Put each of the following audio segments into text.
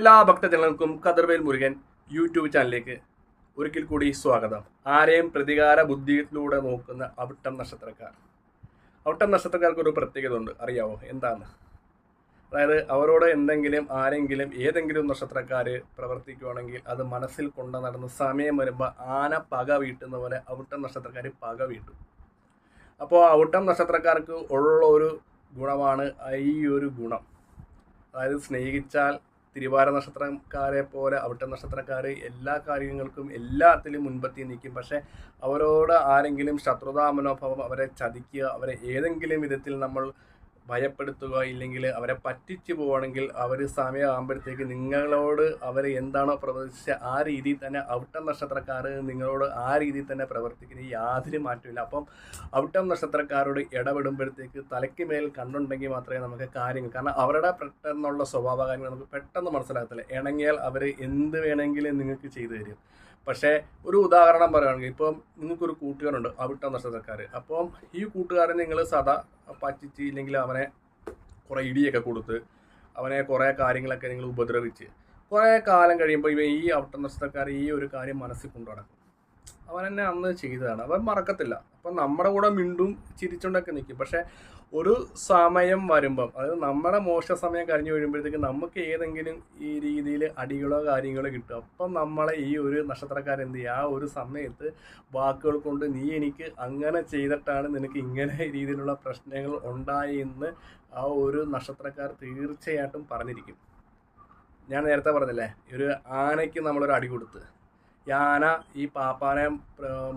എല്ലാ ഭക്തജനങ്ങൾക്കും കതിർവേൽ മുരുകൻ യൂട്യൂബ് ചാനലിലേക്ക് ഒരിക്കൽ കൂടി സ്വാഗതം. ആരെയും പ്രതികാര ബുദ്ധിയിലൂടെ നോക്കുന്ന അവിട്ടം നക്ഷത്രക്കാർ. അവിട്ടം നക്ഷത്രക്കാർക്ക് ഒരു പ്രത്യേകത ഉണ്ട്, അറിയാവോ എന്താണ്? അതായത് അവരോട് ആരെങ്കിലും ഏതെങ്കിലും നക്ഷത്രക്കാർ പ്രവർത്തിക്കുകയാണെങ്കിൽ അത് മനസ്സിൽ കൊണ്ടു നടന്ന് സമയം വരുമ്പോൾ ആന പക വീട്ടുന്ന പോലെ അവിട്ടം നക്ഷത്രക്കാർ പക വീട്ടും. അപ്പോൾ അവിട്ടം നക്ഷത്രക്കാർക്ക് ഉള്ള ഒരു ഗുണമാണ് ഈ ഒരു ഗുണം. അതായത് സ്നേഹിച്ചാൽ തിരുവാതിര നക്ഷത്രക്കാരെ പോലെ അവിട്ടം നക്ഷത്രക്കാർ എല്ലാ കാര്യങ്ങൾക്കും എല്ലാത്തിലും മുൻപത്തി നിൽക്കും. പക്ഷേ അവരോട് ആരെങ്കിലും ശത്രുതാ മനോഭാവം, അവരെ ചതിക്കുക, അവരെ ഏതെങ്കിലും വിധത്തിൽ നമ്മൾ ഭയപ്പെടുത്തുക, ഇല്ലെങ്കിൽ അവരെ പറ്റിച്ചു പോവുകയാണെങ്കിൽ അവർ സമയമാകുമ്പോഴത്തേക്ക് നിങ്ങളോട് അവർ എന്താണോ പ്രവർത്തിച്ച ആ രീതിയിൽ തന്നെ അവിട്ടം നക്ഷത്രക്കാർ നിങ്ങളോട് ആ രീതിയിൽ തന്നെ പ്രവർത്തിക്കുന്നത് യാതൊരു മാറ്റമില്ല. അപ്പം അവിട്ടം നക്ഷത്രക്കാരോട് ഇടപെടുമ്പോഴത്തേക്ക് തലയ്ക്ക് മേൽ കണ്ടുണ്ടെങ്കിൽ മാത്രമേ നമുക്ക് കാര്യങ്ങൾ, കാരണം അവരുടെ പെട്ടെന്നുള്ള സ്വഭാവ കാര്യങ്ങൾ നമുക്ക് പെട്ടെന്ന് മനസ്സിലാകത്തില്ല. ഇണങ്ങിയാൽ അവർ എന്ത് വേണമെങ്കിലും നിങ്ങൾക്ക് ചെയ്തു തരും. പക്ഷേ ഒരു ഉദാഹരണം പറയുകയാണെങ്കിൽ, ഇപ്പം നിങ്ങൾക്കൊരു കൂട്ടുകാരുണ്ട് അവിട്ടം നക്ഷത്രക്കാർ. അപ്പം ഈ കൂട്ടുകാരൻ നിങ്ങൾ സദാ പറ്റിച്ച്, ഇല്ലെങ്കിൽ അവനെ കുറേ ഇടിയൊക്കെ കൊടുത്ത് അവനെ കുറേ കാര്യങ്ങളൊക്കെ നിങ്ങൾ ഉപദ്രവിച്ച് കുറേ കാലം കഴിയുമ്പോൾ ഈ അവിട്ടം നക്ഷത്രക്കാർ ഈ ഒരു കാര്യം മനസ്സിൽ കൊണ്ടു നടക്കും. അവൻ എന്നെ അന്ന് ചെയ്തതാണ്, അവൻ മറക്കത്തില്ല. അപ്പം നമ്മുടെ കൂടെ മിണ്ടും ചിരിച്ചുകൊണ്ടൊക്കെ നിൽക്കും. പക്ഷേ ഒരു സമയം വരുമ്പം, അതായത് നമ്മുടെ മോശ സമയം കഴിഞ്ഞ് കഴിയുമ്പോഴത്തേക്ക് നമുക്ക് ഏതെങ്കിലും ഈ രീതിയിൽ അടികളോ കാര്യങ്ങളോ കിട്ടും. അപ്പം നമ്മളെ ഈ ഒരു നക്ഷത്രക്കാരെന്ത് ചെയ്യുക, ആ ഒരു സമയത്ത് വാക്കുകൾ കൊണ്ട് നീ എനിക്ക് അങ്ങനെ ചെയ്തിട്ടാണ് നിനക്ക് ഇങ്ങനെ രീതിയിലുള്ള പ്രശ്നങ്ങൾ ഉണ്ടായി എന്ന് ആ ഒരു നക്ഷത്രക്കാർ തീർച്ചയായിട്ടും പറഞ്ഞിരിക്കും. ഞാൻ നേരത്തെ പറഞ്ഞില്ലേ, ഒരു ആനയ്ക്ക് നമ്മളൊരു അടി കൊടുത്ത് ഈ ആന ഈ പാപ്പാനെ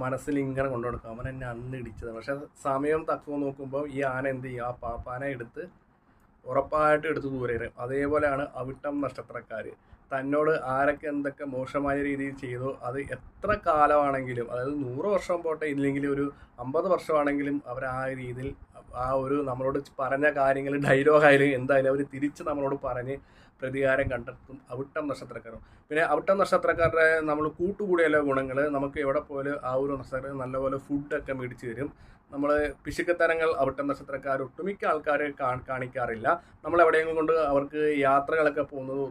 മനസ്സിൽ ഇങ്ങനെ കൊണ്ടു കൊടുക്കും, അവൻ എന്നെ അന്ന് ഇടിച്ചത്. പക്ഷെ സമയം തക്കുമ്പോൾ നോക്കുമ്പോൾ ഈ ആന എന്ത് ചെയ്യും, ആ പാപ്പാനെ ഉറപ്പായിട്ട് എടുത്ത് ദൂരെ എറിയും. അതേപോലെയാണ് അവിട്ടം നക്ഷത്രക്കാർ. തന്നോട് ആരൊക്കെ എന്തൊക്കെ മോശമായ രീതിയിൽ ചെയ്തോ അത് എത്ര കാലമാണെങ്കിലും, അതായത് 100 വർഷം പോട്ടെ, ഇല്ലെങ്കിൽ ഒരു 50 വർഷമാണെങ്കിലും അവർ ആ രീതിയിൽ ആ ഒരു നമ്മളോട് പറഞ്ഞ കാര്യങ്ങൾ ഡയലോഗായാലും എന്തായാലും അവർ തിരിച്ച് നമ്മളോട് പറഞ്ഞ് പ്രതികാരം കണ്ടെത്തും അവിട്ടം നക്ഷത്രക്കാരും. പിന്നെ അവിട്ടം നക്ഷത്രക്കാരുടെ നമ്മൾ കൂട്ടുകൂടിയുള്ള ഗുണങ്ങൾ, നമുക്ക് എവിടെ പോലും ആ ഒരു നക്ഷത്രക്കാർ നല്ലപോലെ ഫുഡൊക്കെ മേടിച്ച് തരും. നമ്മൾ പിശുക്കത്തരങ്ങൾ അവിട്ടം നക്ഷത്രക്കാർ ഒട്ടുമിക്ക ആൾക്കാർ കാണിക്കാറില്ല. നമ്മൾ എവിടെയെങ്കിലും കൊണ്ട് അവർക്ക് യാത്രകളൊക്കെ പോകുന്നത്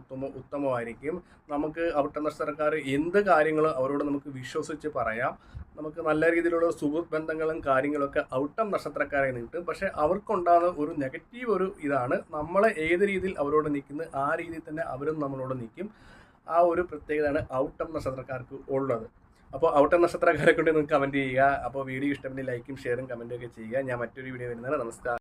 ഉത്തമമായിരിക്കും. നമുക്ക് അവിട്ടം നക്ഷത്രക്കാർ എന്ത് കാര്യങ്ങളും അവരോട് നമുക്ക് വിശ്വസിച്ച് പറയാം. നമുക്ക് നല്ല രീതിയിലുള്ള സുഹൃത്ത് ബന്ധങ്ങളും കാര്യങ്ങളൊക്കെ ഔട്ടം നക്ഷത്രക്കാരെ കിട്ടും. പക്ഷേ അവർക്കുണ്ടാകുന്ന ഒരു നെഗറ്റീവ് ഒരു ഇതാണ്, നമ്മളെ ഏത് രീതിയിൽ അവരോട് നിൽക്കുന്നത് ആ രീതിയിൽ തന്നെ അവരും നമ്മളോട് നിൽക്കും. ആ ഒരു പ്രത്യേകതയാണ് ഔട്ടം നക്ഷത്രക്കാർക്ക് ഉള്ളത്. അപ്പോൾ ഔട്ടം നക്ഷത്രക്കാരെ കൊണ്ട് നിങ്ങൾക്ക് കമൻറ്റ് ചെയ്യുക. അപ്പോൾ വീഡിയോ ഇഷ്ടപ്പെട്ടെങ്കിൽ ലൈക്കും ഷെയറും കമൻറ്റും ഒക്കെ ചെയ്യുക. ഞാൻ മറ്റൊരു വീഡിയോ വരുന്നതാണ്. നമസ്കാരം.